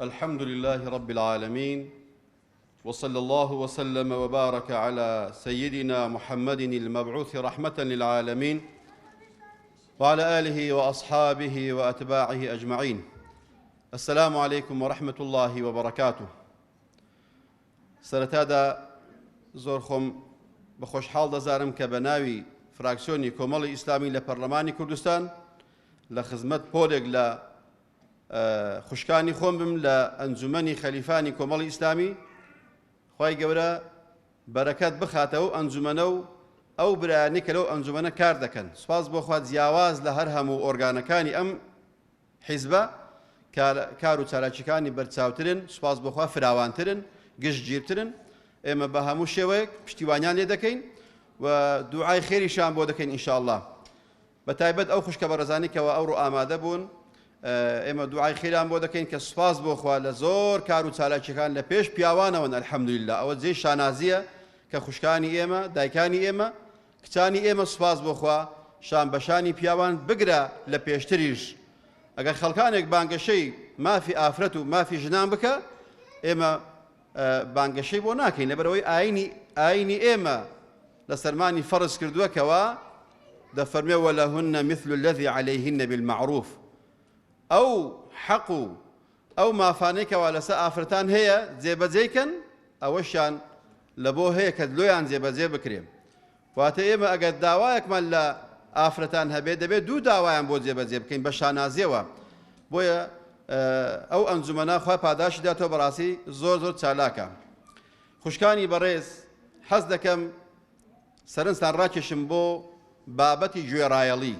الحمد لله رب العالمين، وصلى الله وسلم وبارك على سيدنا محمد المبعوث رحمة للعالمين وعلى آله وأصحابه وأتباعه أجمعين. السلام عليكم ورحمة الله وبركاته. سرتادا زۆرخۆم بە خۆشحاڵ دەزارم کە بە ناوی فراکسیۆنی کۆمەڵی ئیسلامی لە پەرلەمانی کوردستان لە خزمەت پۆلێک لە خوشکانی خۆم بم لە ئەنجومەنی خەلیفانی کۆمەڵی ئیسلامی. خوای گەورە بەرەکەت بخاتەوە ئەنجومەنە و ئەو برایانەی کە لەو ئەنجومەنە کار دەکەن. سوپاس بۆ خوا جیاواز لە هەر هەموو ئۆرگانەکانی ئەم حیزبە کار و چالاکیەکانی بەرچاوترن. سوپاس بۆ خوا فراوانترن، گشتگیرترن. ئێمە بە هەموو شێوەیەک پشتیوانیان لێ دەکەین و دوعای خێریشان بۆ دەکەین ئینشاءالله. بە تایبەت ئەو خوشکە بەڕێزانی کەەوە ئەوڕۆ ئامادە بوون، ئێمە دوعای خێریان بۆ دەکەین کە سوپاس بۆ خوا لە زۆر کار و چالاکیەکان لە پێش پیاوانەوەن. ئەلحەمدولله ئەوە جێی شانازیە کە خوشکانی ئێمە، دایکانی ئێمە، کچانی ئێمە سوپاس بۆ خوا شان بەشانی پیاوان بگرە لە پێشتریش. ئەگەر خەڵکانێک بانگەشەی مافی ئافرەت و مافی ژنان بکە، ئێمە بانگەشەی بۆ ناکەین، لەبەرەوەی ئاینی ئێمە لە سەرمانی فەرز کردووە کەوا دەفەرمێ وەلەهن مثل الذي عليهن بالمعروف. ئەو حەق و ئەو مافانەی کەوا لەسەر ئافرەتان هەیە جێبەجێکەن، ئەوەشیان لە بۆ هەیە کە لۆیان جێبەجێ بکرێن. واتە ئێمە ئەگەر داوایەکمان لە ئافرەتان هەبێت دەبێت دوو داوایان بۆ جێبەجێ بکەین بە شانازیەوە. بۆیە ئەو ئەنجومەنە خوا پاداشی داتەوە بەڕاستی زۆر زۆر چالاکە. خوشکانی بەڕێز، حەز دەکەم سەرنجتان ڕاکێشم بۆ بابەتی گوێڕایەڵی.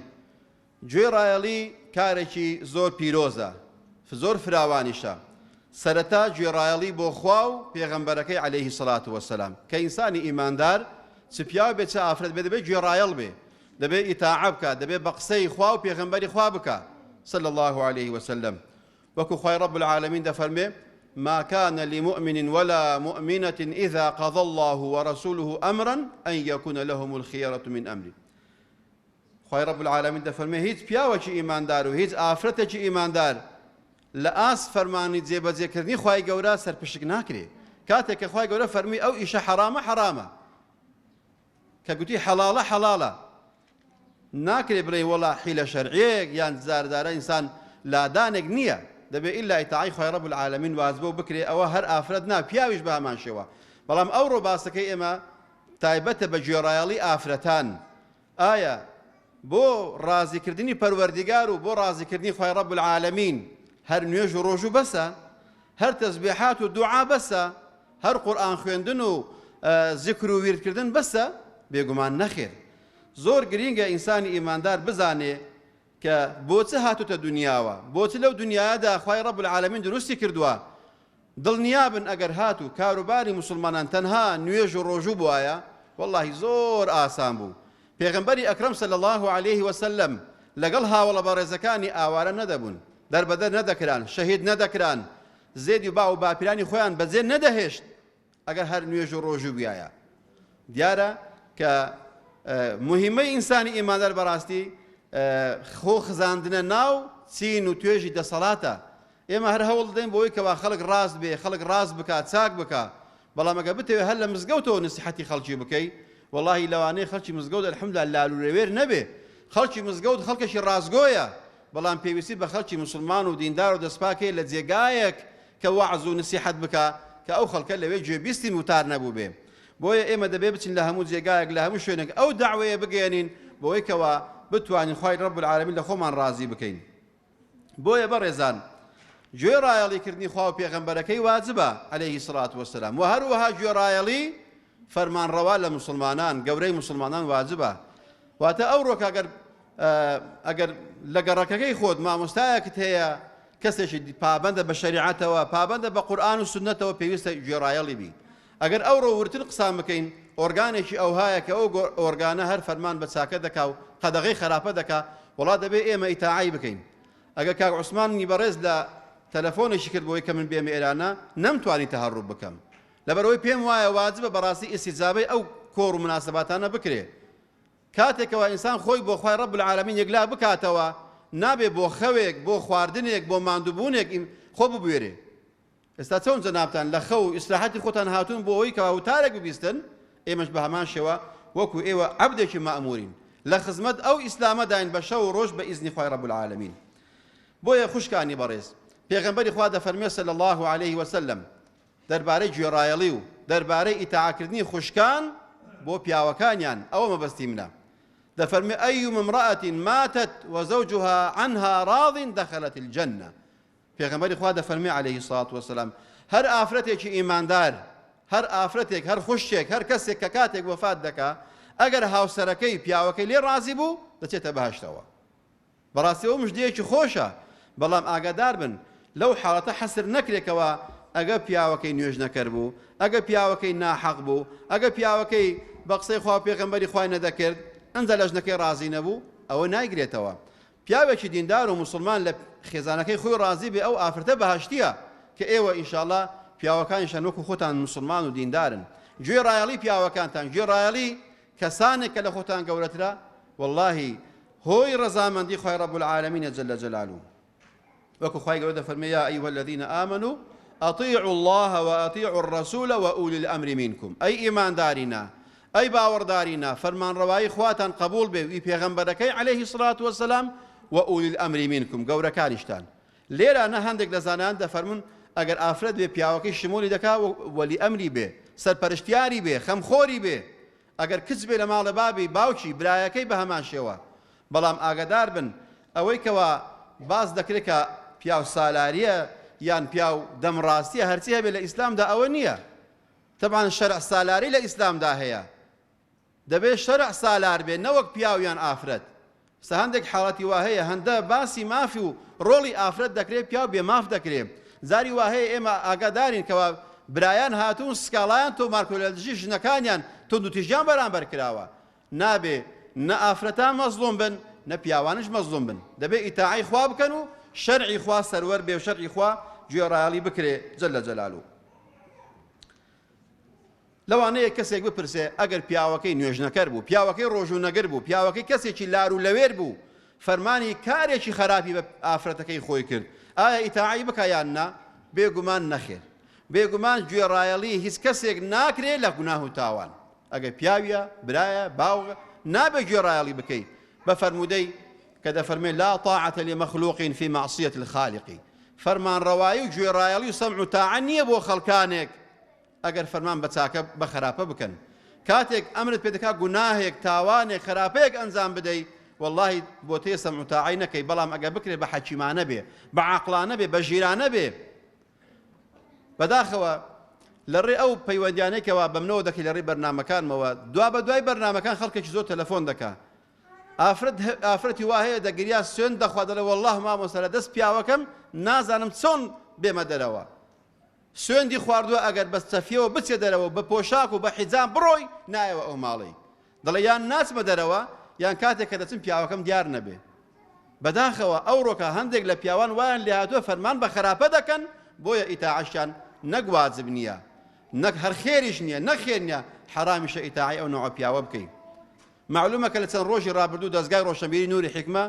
گوێڕایەڵی کارێکی زۆر پیرۆزە، زۆر فراوانیشە. سەرەتا گوێڕایەڵی بۆ خوا و پێغەمبەرەکەی عەلەیهی سەڵات وەسەلام کە ئینسانی ئیماندار چ پیاو بێت چ ئافرەت بێت دەبێت گوێڕایەڵ بێ، دەبێت ئیتاعە بکە، دەبێت بە قسەی خوا و پێغەمبەری خوا بکە صلى الله عليه وسلم. وكو خوای رب العالمين دفرمي ما كان لمؤمن ولا مؤمنة إذا قضى الله ورسوله أمرا أن يكون لهم الخيرة من أمره. خوای رب العالمين دفرمي هيج پیاوەکی ئیماندار و هیچ ئافرەتێکی ئیماندار لە ئاس فەرمانی جێبەجێکردنی خوای گەورە سەرپشک ناکرێ. کاتێک کە خوای گەورە فەرمی ئەو ئیشە حرامە حرامە، کە گوتی حەڵاڵە حەڵاڵە، ناکرێ بڵێ وەڵا حیلە شەرعیەک یان زاردارە ئینسان لادانێک نییە، دەبێت ئیلا ئیتاعی خوای رب العالمین واجبە و بکرێ. ئەوە هەر ئافرەت نا، پیاویش بە هەمان شێوە. بەڵام ئەوڕۆ باسەکەی ئێمە تایبەتە بە گوێڕایەڵی ئافرەتان. ئایا بۆ ڕازیکردنی پەروەردیگار و بۆ ڕازیکردنی خوای رب العالمین هەر نوێژ و ڕۆژ و بەسە؟ هەر تەسبیحات و دوعا بەسە؟ هەر قورئان خوێندن و زیکر و ویردکردن بەسە؟ بێگومان نەخێر. زۆر گرینگە ئینسانی ئیماندار بزانێ کە بۆچی هاتوتە دنیاوە، بۆچی لەو دنیادا خوای رب العالمین دروستی کردووە. دڵنیابن ئەگەر هاتوو کاروباری مسلمانان تەنها نوێژ و ڕۆژوو بووایە، وەڵڵاهی زۆر ئاسان بوو. پێغەمبەری ئەکرەم صلی الله عليه وسلم لەگەڵ هاوڵە بەڕێزەکانی ئاوارە نەدەبوون، دەربەدەر نەدەکران، شەهید نەدەکران، زێدی و با و باپیرانی خۆیان بەجێ نەدەهێشت ئەگەر هەر نوێژ و ڕۆژوو بیایە. دیارە کە مهمەی ئینسانی ئیماندار بەڕاستی خۆ خزاندنە ناو چین و توێژی دەسەڵاتە. ئێمە هەر هەوڵ دەدەین بۆی کەوا خەڵک ڕاست بێ، خەڵک ڕاست بکات، چاک بکە. بەڵام ئەگەر بتەوێت هەر لە مزگەوتەوە نسیحەتی خەڵکی بکەی، وەڵڵاهی لەوانەیە خەڵکی مزگەوت ئەلحەمدولیلا لالوورەوێر نەبێ. خەڵکی مزگەوت خەڵکێکی ڕازگۆیە، بەڵام پێویستی بە خەڵکی مسلمان و دیندار و دەستپاکێ لە جێگایەک کە وەعز و نسیحەت بکە کە ئەو خەڵکە لەوێ گوێبیستی وتار نەبوو بێ. بۆیە ئێمە دەبێ بچین لە هەموو جێگایەک لە هەموو شوێنێک ئەو داوەیە بگەێنین بۆی کەوا بتوانین خوای رب العالمین لە خۆمان ڕازی بکەین. بۆیە بەڕێزان، گوێڕایەڵیکردنی خوا و پێغەمبەرەکەی واجبە عەلەیهی سەڵات وەسەلام، و هەروەها گوێڕایەڵی فەرمانڕەوا لە مسلمانان، گەورەی مسلمانان واجبە. واتە ئەوڕۆکە ئەگەر لە گەڕەکەکەی خۆت مامۆستایەکت هەیە کەسێکی پابەندە بە شەریعەتەوە، پابەندە بە قورئان و سونەتەوە، پێویستە گوێڕایەڵی بی. ئەگەر ئەوڕۆ ورتر قسان بکەین، ئۆرگانێکی ئەوهایە کە ئەو ئۆرگانە هەر فەرمان بە چاکە دەکا و قەدەغەی خراپە دەکا، وڵا دەبێ ئێمە ئیتاعی بکەین. ئەگەر کاک عوسمانی بەڕێز لە تەلەفۆنێکی کرد بۆی کە من بێمە ئێرانە، نەمتوانی تەهەڕوو بکەم، لەبەرەوەی پێم وایە واجبە بەڕاستی ئیستیجابەی ئەو کۆڕ و مناسباتانە بکرێ. کاتێکەوە ئینسان خۆی بۆ خوای رب العالمین یەکلا بکاتەوە، نابێ بۆ خەوێک، بۆ خواردنێک، بۆ ماندووبوونێک خۆ ببوێرێ. ئێستا چۆن جەنابتان لە خەو ئیسراحەتی خۆتان هاتوون بۆ ئەوەی کە وتارێک ببیستن ئێمەش بە هەمان شێوە وەکو ئێوە عەبدێکی مەئمورین لە خزمەت ئەو ئیسلامە داین بە شەو و ڕۆژ بە ئیزنی خوای رەب العالەمین. بۆیە خوشکانی بەڕێز پێغەمبەری خوا دەفەرمێ صلی الله عليه وسلم دەربارەی گوێڕایەڵی و دەربارەی ئیتاعاکردنی خوشکان بۆ پیاوەکانیان ئەوە مەبەستی منە. دەفەرمێ ئەیوم امرأة ماتت وزوجها عنها راض دخلت الجنة. پێغەمبەری خوا دەفەرمێ عليه الصلاة والسلام هەر ئافرەتێکی ئیماندار هەر ئافرەتێک هەر خوشتێک هەر کەسێک کە کاتێک وەفات دەکا ئەگەر هاوسەرەکەی پیاوەکەی لێ ڕازی بوو دەچێتە بەهەشتەوە. بەڕاستی ئەو مژدەیەکی خۆشە بەڵام ئاگادار بن لەو حاڵەتە حەسر نەکرێکەوە ئەگە پیاوەکەی نوێژ نەکرد بوو ئەگە پیاوەکەی ناحەق بوو ئەگە پیاوەکەی بە قسەی خوا پێغەمبەری خوای نەدەکرد ئەنجە لە ژنەکەی ڕازی نەبوو ئەوە نایگرێتەوە. پیاوێکی دیندار و مسلمان لە خێزانەکەی خۆی ڕازی بێ ئەو ئافرەتە بەهەشتیە کە ئێوە ئینشاءڵڵا پیاوەکانیشان وەکو خۆتان مسلمان و دیندارن. گوێڕایەڵی پیاوەکانتان گوێڕایەڵی کەسانێک کە لە خۆتان گەورەترە واللهی هۆی ڕەزامەندی خوای رەب العالەمینە جەل جەلالوه. وەکو خوای گەورە دەفەرمێ یا ئەیها الذین آمنوا أطيعوا الله وأطيعوا الرسول وأولي الأمر منكم. أي إيمان دارنا أي باور دارنا فرمان رواي خواتان قبول به پیغمبركي عليه الصلاة والسلام وأولي الأمر منكم قورا كانشتان ليرا نهندك لزانان دفرمون اگر آفرد به پیاوكي شمولي دكا ولي أمري به سرپرشتياري به خمخوري به اگر كذبه لمال بابي باوشي برايكي بهمان شوا بلام آگادار بن اوي كوا باز دكريكا پیاو سالاريه یان پیاو دەمڕاستیە هەرچی هەبێ لە ئیسلامدا ئەوە نییە. طبعا شەرع سالاری لە ئیسلامدا هەیە دەبێت شەرع سالار بێ نەوەک پیاویان ئافرەت. سە هەندێک حاڵەتی وا هەیە هەندە باسی مافی و ڕۆڵی ئافرەت دەکرێت پیاو بێ ماف دەکرێت. زاری وا هەیە ئێمە ئاگادارین کەوا برایان هاتوون سکاڵایان تۆمارکۆ لە دژی ژنەکانیان تۆند و تیژیان بەرامبەر کراوە. نابێ نە ئافرەتان مەزلوم بن نە پیاوانش مەزلوم بن. دەبێت ئیتاعی خوا بکەن و شرعی خوا سەروەر بێ و شەرعی خوا گوێڕایەڵی بکرێ جەل جەلالوه. لەوانەیە کەسێک بپرسێ ئەگەر پیاوەکەی نوێژنەکەر بوو پیاوەکەی ڕۆژوونەگەر بوو پیاوەکەی کەسێکی لار و لەوێر بوو فەرمانی کارێکی خراپی بە ئافرەتەکەی خۆی کرد ئایا ئیتاعی بکە یان نا؟ بێگومان نەخێر. بێگومان گوێڕایەڵی هیچ کەسێک ناکرێت لە گوناه و تاوان. ئەگەر پیاویە برایە باوغە نابێ گوێڕایەڵی بکەیت بە فەرمودەی کە دەفەرمێ لا طاعة لمخلوق في معصية الخالق. فرمان ڕەوایی و گوێڕایەڵی و سەمع و تاعە نییە بۆ خەڵکانێک ئەگەر فەرمان بە چاکە بە خراپە بکەن. کاتێک ئەمرت پێ دەکا گوناهێک تاوانێک خراپەیەک ئەنجام بدەیت واللهی بۆ تێ سەمع و تاعی نەکەی بەڵام ئەگەر بکرێت بە حەکیمانە بێ بە عاقڵانە بێ بە ژیرانە بێ. بەداخەوە لەڕێ ئەو پەیوەندیانێکەوە بەمنەوە دەکەی لەڕێی بەرنامەکانمەوە دوا بە دوای بەرنامەکان خەڵکێکی زۆر تەلەفۆن دەکا ئافرەتی وا هەیە دەگریا سوێن دەخوا دەڵێ والله مامۆستا لە دەست پیاوەکەم نازانم چۆن بێمە دەرەوە. سوێندی خواردووە ئەگەر بە چەفیەوە بچێ دەرەوە بە پۆشاک و بە حیجام بڕۆی نایەوە ئەو ماڵی دەڵێ یان ناچمە دەرەوە یان کاتێک کە دەچم پیاوەکەم دیار نەبێ. بەداخەوە ئەوڕۆکە هەندێک لە پیاوان وایان لێ هاتووە فەرمان بە خراپە دەکەن بۆیە ئیتاعەشیان نەک واجب نییە نەک هەر خێریش نییە نەخێر نییە حرامیشە ئیتاعی ئەو نوع پیاوە بکەیت. معلومە کە لە چەند ڕۆژی ڕابردوو دەستگای ڕۆشنبیری نووری حیکمە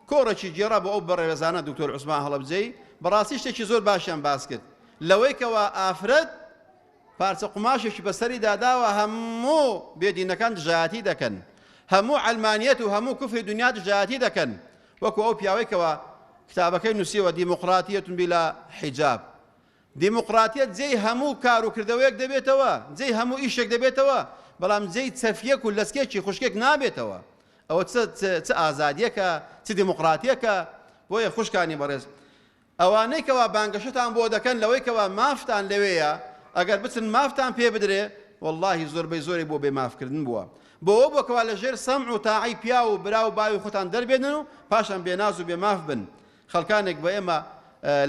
کۆڕێکی جێڕا بۆ ئەو بەڕێوەزانە دکتۆر عوسمان هەڵەبجەی بەڕاستی شتێکی زۆر باشیان باس کرد لەوەی کەوا ئافرەت پارچە قوماشێکی بەسەری داداوە هەموو بێدینەکان دژایەتی دەکەن هەموو عەلمانیەت و هەموو کوفری دنیا دژایەتی دەکەن وەکو ئەو پیاوەیەکەوە کتابەکەی نووسیوە دیموقراتیەتون بلا حیجاب. دیموقراتیەت جێی هەموو کار و کردەوەیەک دەبێتەوە جێی هەموو ئیشێک دەبێتەوە بەڵام جێی چەفیەک و لەسکێکی خوشکێک نابێتەوە. ئەوە چ ئازادیەکە چ دیموقراتیەکە. بۆیە خوشکانی بەڕێز ئەوانەی کەوا بانگەشتان بۆ دەکەن لەوەی کەوا مافتان لەوەیە ئەگەر بچن مافتان پێ بدرێ واللهی زۆربەی زۆری بۆ بێ مافکردن بووە بۆ ئەو بۆکەوا لەژێر سەمع و تاعی پیا و برا و باوی خۆتان دەربێنن و پاشان بێناز و بێماف بن. خەڵکانێک بە ئێمە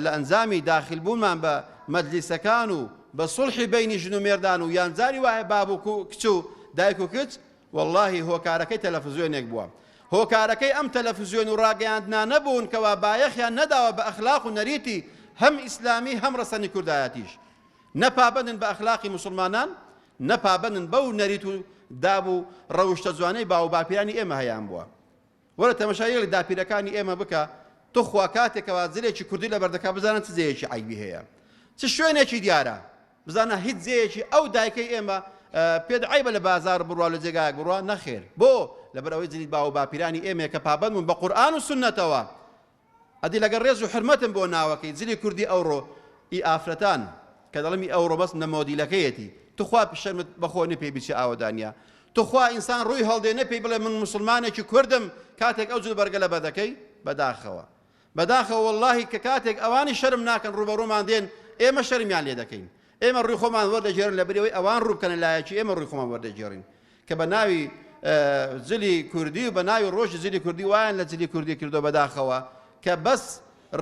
لە ئەنجامی داخلبوونمان بە مەجلیسەکان و بە سوڵحی بینی ژن و مێردان و یانجاری وایە باب و کچ و دایک و کچ واللهی هۆکارەکەی تەلەڤیزیۆنێک بووە. هۆکارەکەی ئەم تەلەڤیزیۆن و ڕاگەیاندنا نەبوون کەوا بایەخیان نەداوە بە ئەخلاق و نەریتی هەم ئیسلامی هەم ڕەسەنی کوردایەتیش. نەپابەندن بە ئەخلاقی موسڵمانان نەپابەندن بەو نەریت و داب و ڕەوشتە جوانەی باو باپیرانی ئێمە هەیان بووە. وەرە تەمەشای داپیرەکانی ئێمە بکە تۆ خوا کاتێکەوە زلێکی کوردی لەبەر دەکا بزانن چ جێیەکی عیبی هەیە. چ شوێنێکی دیارە بزانە هیچ جێیەکی ئەو دایکەی ئێمە پێدعیبە لە بازار بڕوا لە جێگایەک بڕوا نەخێر بۆ لەبەر ئەوەی جلیت باو باپیرانی ئێمە کە پابەندبوون بە قورئان و سنەتەوە ئەدی لەگەڵ ڕێز و حرمەتم بۆ ناوەکەی جلی کوردی ئەوڕۆ ئی ئافرەتان کە دەڵمی ئەوڕۆ بەس نە مۆدیلەکەیەتی تخوا شەرمت بەخۆ نەپێی بچی ئاوەدانیا تخوا ئینسان ڕووی هەڵدێنە پێی بڵێ من مسلمانێکی کوردم کاتێک ئەو جل بەرگە لە بەدەکەی بەداخەوە واللهی کە کاتێک ئەوانی شەرم ناکەن ڕوبەڕوومان دێن ئێمە شەرمیان لێ دەکەین ئێمە ڕووی خۆمان وەردەگێڕن لە بەرەوەی ئەوان ڕوو بکەن لایەکی ئێمە ڕووی خۆمان وەردەگێڕین کە بە ناوی جلی کوردی و بە ناوی ڕۆژی جلی کوردی وایان لە جلی کوردی کردو بەداخەوە کە بەس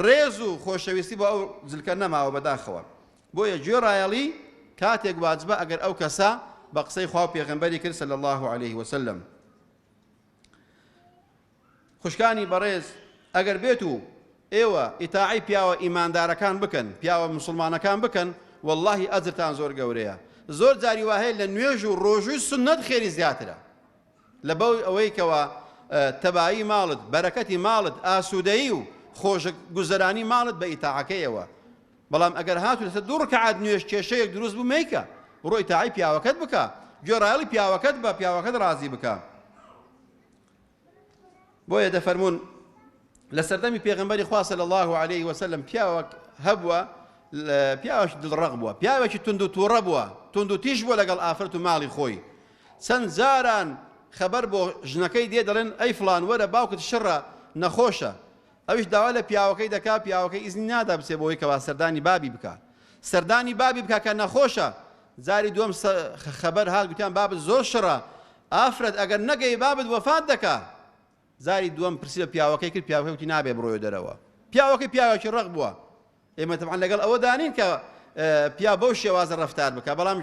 ڕێز و خۆشەویستی بۆ ئەو جلکە نەماوە بەداخەوە بۆیە گوێڕایەڵی کاتێک واجبە ئەگەر ئەو کەسە بە قسەی خوا و پێغەمبەری کرد صلی الله عليه وسلم خوشکانی بەڕێز ئەگەر بێت و ئێوە ئیتاعی پیاوە ئیماندارەکان بکەن پیاوە مسلمانەکان بکەن واللهی ئەجرتان زۆر گەورەیە زۆر جاری وهەیە لە نوێژ و ڕۆژووی سنەت خێری زیاترە لە بەو ئەوەی کەوە تەبایی ماڵت بەرەکەتی ماڵت ئاسوودەیی و خۆش گوزەرانی ماڵت بە ئیتاعەکەیەوە بەڵام ئەگەر هاتو لەسەر دوو ڕکعات نوێژ کێشەیەک دروست بوو مەیکە بڕۆ ئیتاعی پیاوەکەت بکە گوێڕایەڵی پیاوەکەت بە پیاوەکەت ڕازی بکە بۆیە دەفەرمون لە سەردەمی پێغەمبەری خوا صلی الله عليه وسلم پیاوەک هەبووە پیاوەکی دڵڕەق بووە پیاوێکی تند و تووڕە بووە تند و تیژ بووە لەگەڵ ئافرەت و ماڵی خۆی چەند جاران خەبەر بۆ ژنەکەی دێ دەڵێن ئەی فڵان وەرە باوکت شڕە نەخۆشە ئەویش داوا لە پیاوەکەی دەکا پیاوەکەی ئیزنی نادا بچێ بۆی کەوا سەردانی بابی بکە سەردانی بابی بکە کە نەخۆشە زاری دووەم خەبەر هات گوتیان بابت زۆر شڕە ئافرەت ئەگەر نەگەی بابت وەفات دەکا زاری دووەم پرسی لە پیاوەکەی کرد پیاوەکەی وتی نابێ بڕۆیە دەرەوە پیاوەکەی پیاوێکی ڕق بووە ئێمە تەبعاً لەگەڵ ئەوە دانین کە پیا بەو شێوازە ڕەفتار بکە بەڵام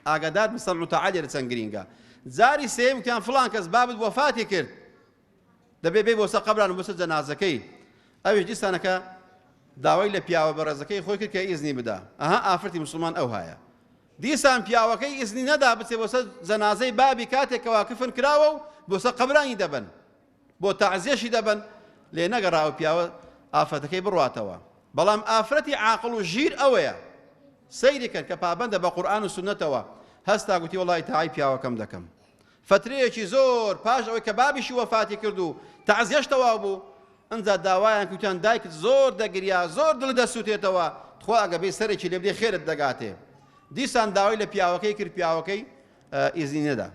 ئاگادار بن سەمع و تەعا لێرە چەند گرینگە زاری سێم وتیان فڵان کەس بابت وەفاتی کرد دەبێ بێ بۆ سەر قەبران و بۆ سەر جەنازەکەی ئەویش دیسانەکە داوای لە پیاوە بەڕێزەکەی خۆی کرد کە ئیزنی بدا ئەها ئافرەتی مسلمان ئەو هایە دیسان پیاوەکەی ئیزنی نەدا بچێ بۆ سەر جەنازەی بابی کاتێکەوە کفن کراوە و بۆ سەر قەبرانی دەبن بۆ تەعزیەشی دەبن لێ نەگەڕاوە پیاوە ئافرەتەکەی بڕواتەوە بەڵام ئافرەتی عاقڵ و ژیر ئەوەیە سەیری کرد کە پابەندە بە قورئان و سنەتەوە هەستا گوتی وەڵی تاعی پیاوەکەم دەکەم فترەیەکی زۆر پاش ئەوەی کە بابیشی وەفاتی کرد و تەعزیەش تەواو بوو ئەنجا داوایان کوتیان دایکت زۆر دەگریا زۆر دڵ دەسووتێتەوە تخوا ئەگە بێ سەرێکی لێ بدێ خێرت دەگاتێ دیسان داوای لە پیاوەکەی کرد پیاوەکەی ئیزنی نەدا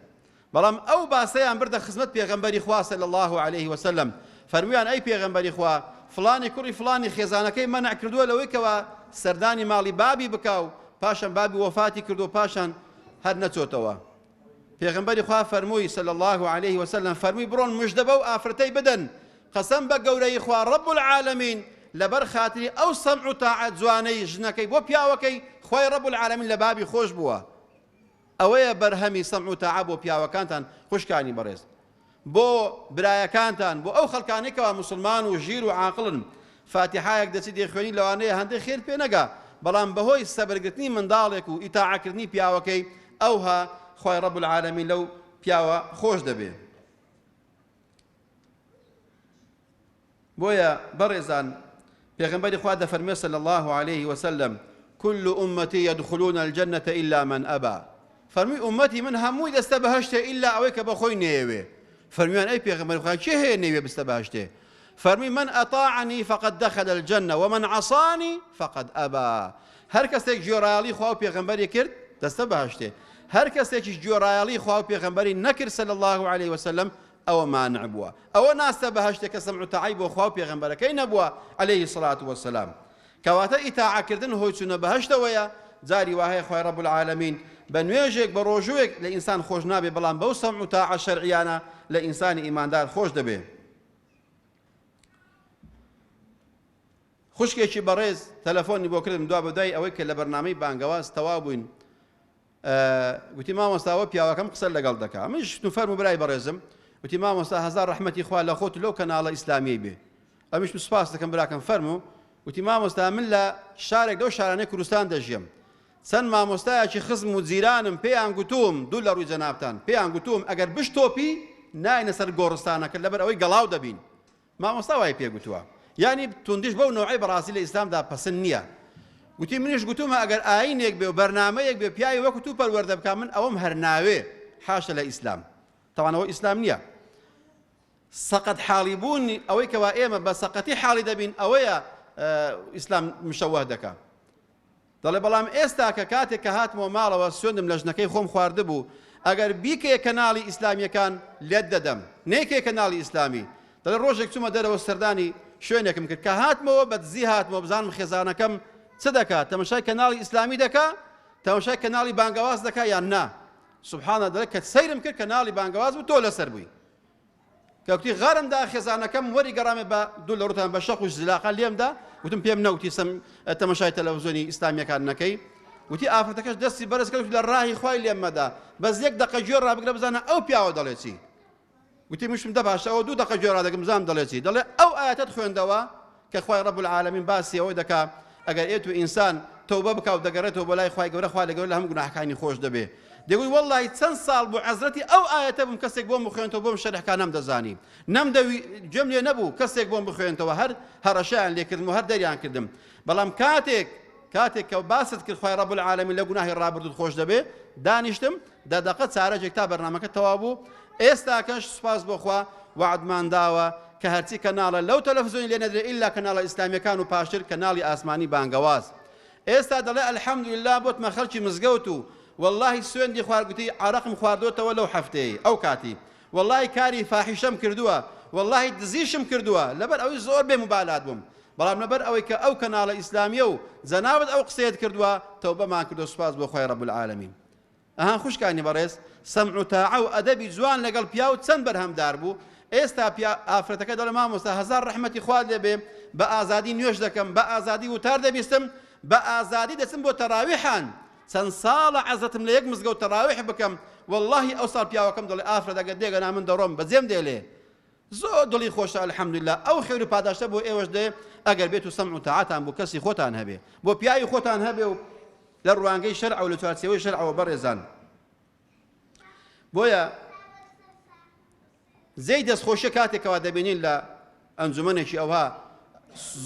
بەڵام ئەو باسەیان بردە خزمەت پێغەمبەری خوا صلی الله عليه وسلم فەرمویان ئەی پێغەمبەری خوا فڵانی کوڕی فڵانی خێزانەکەی مەنع کردووە لەوەی کەوە سەردانی ماڵی بابی بکا و پاشان بابی وەفاتی کرد و پاشان هەر نەچۆتەوە پێغەمبەری خوا فەرمووی صلی الله عليه وسلم فەرمووی بڕۆن موژدە بەو ئافرەتەی بدەن قەسەم بە گەورەی خوا ڕەب العالەمین لەبەر خاتری ئەو سەمع و تاعەت جوانەی ژنەکەی بۆ پیاوەکەی خۆی ڕەب العالەمین لە بابی خۆش بووە ئەوەیە بەرهەمی سەمع و تاعە بۆ پیاوەکانتان خوشکانی بەڕێز بۆ برایەکانتان بۆ ئەو خەڵکانێکەوە مسلمان و ژیر و عاقڵن فاتحایەک دەچی دێخوێنی لەوانەیە هەندێک خێر پێ نەگا بەڵام بەهۆی سەبرگرتنی منداڵێک و ئیتاعەکردنی پیاوەکەی ئەوها خۆی ڕەب العالەمین لەو پیاوە خۆش دەبێ بۆیە بەڕێزان پێغەمبەری خوا دەفەرمێ صلی الله عليه وسلم كل أمتي يدخلون الجنة إلا من أبى فەرمووی ئومەتی من هەمووی دەستە بەهەشتێ ئیلا ئەوەی کە بەخۆی نێوێ فەرمویان ئەی پێغەمبەری خوا چێ هەیە نێوێ بستە بەهەشتێ فەرمووی من أطاعني فقد دخل الجنة ومن عصاني فقد أبى هەر کەسێک گوێڕایەڵی خوا و پێغەمبەری کرد دەستە بەهەشتێ هەر کەسێکیش گوێڕایەڵی خوا و پێغەمبەری نەکرد صلی الله عليه وسلم ئەوە مانع بووە ئەوە ناستە بەهەشتێک کە سەمع و تەعای بۆ خوا و پێغەمبەرەکەی نەبووە عليه الصلاة والسلام کەواتە ئیتاعەکردن هۆی چوونە بەهەشتەوەیە جاری وهەیە خۆی ڕەب العالەمین بە نوێژێک بە ڕۆژووێک لە ئینسان خۆش نابێ بەڵام بەو سەمع و تاعە شەرعیانە لە ئینسانی ئیماندار خۆش دەبێ خوشکێکی بەڕێز تەلەفۆنی بۆ کردم دوا بەدای ئەوەی کە لە بەرنامەی بانگەواز تەواو بووین وتی مامۆستاوە پیاوەکەم قسە لەگەڵ دەکا منیش فەرموو برای بەڕێزم وتی مامۆستا هەزار ڕەحمەتی خوا لە خۆت لەو کەناڵە ئیسلامیەی بێ ئەمیش سوپاس دەکەم براکەم فەرموو وتی مامۆستا من لە شارێک لەو شارانەی کوردستان دەژیم چەند مامۆستایەکی خزم و جیرانم پێیان گوتوم دوو لە ڕووی جەنابتان پێیان گوتوم ئەگەر بشتۆپی ناینە سەر گۆڕستانەکە لەبەر ئەوەی گەڵاو دەبین مامۆستا وای پێ گوتووە یعنی توندیش بەو نوعی بەڕاستی لە ئیسلامدا پەسەند نییە وتی منیش گوتومە ئەگەر ئاینێک بێ و بەرنامەیەک بێ پیاوی وەکو تو پەروەردە بکە من ئەوەم هەر ناوێ حاشە لە ئیسلام تەوانەوە ئیسلام نییە سەقەت حاڵی بوونی ئەوەی کەوا ئێمە بە سەقەتی حاڵی دەبین ئەوەیە ئیسلام مشەوه دەکا دەڵێ بەڵام ئێستا کە کاتێک کە هاتمەوە ماڵەوە سوێندم لە ژنەکەی خۆم خواردبوو ئەگەر بیکەیە کەناڵی ئیسلامیەکان لێت دەدەم نەیکەیە کەناڵی ئیسلامی دەڵێ ڕۆژێک چوومە دەرەوە سەردانی شوێنێکم کرد کە هاتمەوە بەدزی هاتمەوە بزانم خێزانەکەم چ دەکات تەماشای کەناڵی ئیسلامی دەکا تەماشای کەناڵی بانگەواز دەکا یان نا سوبحانە دەڵێ کە سەیرم کرد کەناڵی بانگەواز بوو تۆ لەسەر بووی کەوتی غەرمدا خێزانەکەم وەری گەڕامێ بە دوو لە ڕوتان بە شەق و زلاقە لێمدا وتم پێم نەوتی تەماشای تەلەڤیزۆنی ئیسلامیەکان نەکەی وتی ئافرەتەکەش دەستی بەرز کرد لە ڕاهی خوای لێم مەدا بەس یەک دەقە گوێ ڕابگرە بزانە ئەو پیاوە دەڵێ چی وتی مشم دە باشە ئەوە دوو دەقە گوێ ڕادەگرم بزانم دەڵێ چی دەڵێ ئەو ئاەتت خوێندەوە کە خوای ڕەب العالەمین باسی ئەوەی دەکا ئەگەر ئێت و ئینسان تەوبە بکا و دەگەڕێتەوە بۆ لای خوای گەورە خوا لەگەورە لە هەموو گوناحەکانی خۆش دەبێ دەگوی وەڵڵی چەند ساڵ بوو عەزرەتی ئەو ئاەتە بووم کەسێک بۆم بخوێنتەوە بۆم شەرحەکان نەمدەزانی نەمدەوی گوێم لێ نەبوو کەسێک بۆم بخوێنتەوە هەر هەڕەشیان لێکردم و هەر دەریان کردم بەڵام کاتێک کە باست کرد خوای ڕەب العالەمین لە گوناحی ڕابردوود خۆش دەبێ دانیشتم دەدەقە چارەجێک تا بەرنامەکە تەواو بوو ئێستاکەش سوپاس بۆ خوا وعدمان داوە کە هەرچی کەناڵە لەو تەلەڤیزۆنی لێ نەدرێ ئیلا کەناڵە ئیسلامیەکان و پاشتر کەناڵی ئاسمانی بانگەواز ئێستا دەڵێ ئەلحەمدوللا بۆتمە خەڵکی مزگەوت و واللهی سوێندی خواردگوتی عەرەقم خواردوتەوە لەو هەفتەیە ئەو کاتی واللهی کاری فاحیشەم کردووە واللهی دزیشم کردووە لەبەر ئەوەی زۆر بێ مبالات بووم بەڵام لەبەر ئەوەی کە ئەو کەناڵە ئیسلامیە و جەنابەت ئەو قسەیەت کردووە تەوبەمان کردو سوپاس بۆ خوای ڕەب العالەمین ئەها خوشکانی بەڕێز سەمع و تاعە و ئەدەبی جوان لەگەڵ پیا و چەند بەرهەمدار بوو ئێستا ئافرەتەکە دەڵێ مامۆستا هەزار ڕەحمەتی خوا لێبێ بە ئازادی نوێژ دەکەم بە ئازادی وتار دەبیستم بە ئازادی دەچم بۆ تەراویحان چەند ساڵە عەزەتم لە یەک مزگەوت تەراویح بکەم واللهی ئەو ساڵ پیاوەکەم دەڵێ ئافرەتەکە دێگەنا من دەڕۆم بەجێم دێڵێ زۆر دڵی خۆشە ئەلحەمدوللا ئەو خێر و پاداشتە بۆ ئێوەش دێ ئەگەر بێت و سەمع و تاعەتان بۆ کەسی خۆتان هەبێ بۆ پیاوی خۆتان هەبێ و لە ڕوانگەی شەرع و لە چوارچێوەی شەرعەوە بەڕێزان بۆیە زەی دەستخۆشیە کاتێکەوە دەبینین لە ئەنجومەنێکی ئەوها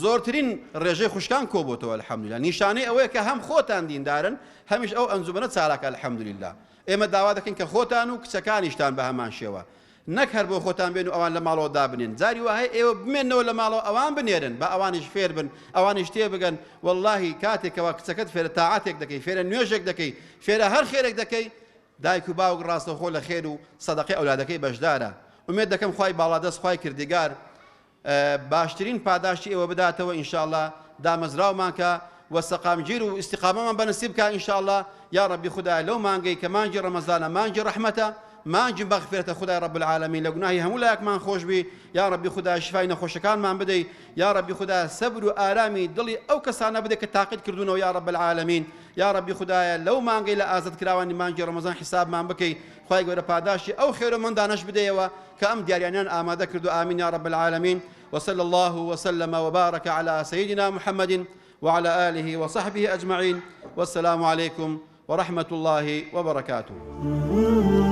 زۆرترین ڕێژەی خوشکان کۆبووتەوە ئەلحەمدوللا نیشانەی ئەوەیە کە هەم خۆتان دیندارن هەمیش ئەو ئەنجومەنە چالاکە ئەلحەمدوللا ئێمە داوا دەکەین کە خۆتان و کچەکانیشتان بە هەمان شێوە نەک هەر بۆ خۆتان بێن و ئەوان لە ماڵەوە دابنێن جاری وایە ئێوە بمێنەوە لە ماڵەوە ئەوان بنێرن بە ئەوانیش فێر بن ئەوانیش تێ بگەن واللهی کاتێکەوە کچەکەت فێرە تاعەتێک دەکەی فێرە نوێژێک دەکەی فێرە هەر خێرێک دەکەی دایک و باوک ڕاستەوخۆ لە خێر و سەدەقەی ئەولادەکەی بەشدارە ئومێد دەکەم خوای باڵادەست خوای کردگار باشترین پاداشتی ئێوە بداتەوە ئینشاءالله دامەزراومان کە وەسەقامگیر و ئیستیقامەمان بەنسیب کە ئینشاءالله یا ڕەبی خودای لەو مانگەی کە مانگی ڕەمەزانە مانگی ڕەحمەتە مانگی بەغفرەتە خودای ڕەب العالەمین لە گوناهی هەموو لایەکمان خۆش بی یا ڕەبی خودای شیفای نەخۆشەکانمان بدەی یا ڕەبی خودای سەبر و ئارامی دڵی ئەو کەسانە بدە کە تاقید کردوونەوە یا ڕەب العالەمین یا ڕەبی خودایە لەو مانگەی لە ئازاد کراوانی مانگی ڕەمەزان حیسابمان بکەی خوای گەورە پاداشی ئەو خێر و مندانەش بدەیەوە کە ئەم دیاریانیان ئامادە کردو ئامین یا ڕەب العالەمین وصلى الله وسلم وبارك على سيدنا محمد وعلى آله وصحبه أجمعين والسلام عليكم ورحمة الله وبركاته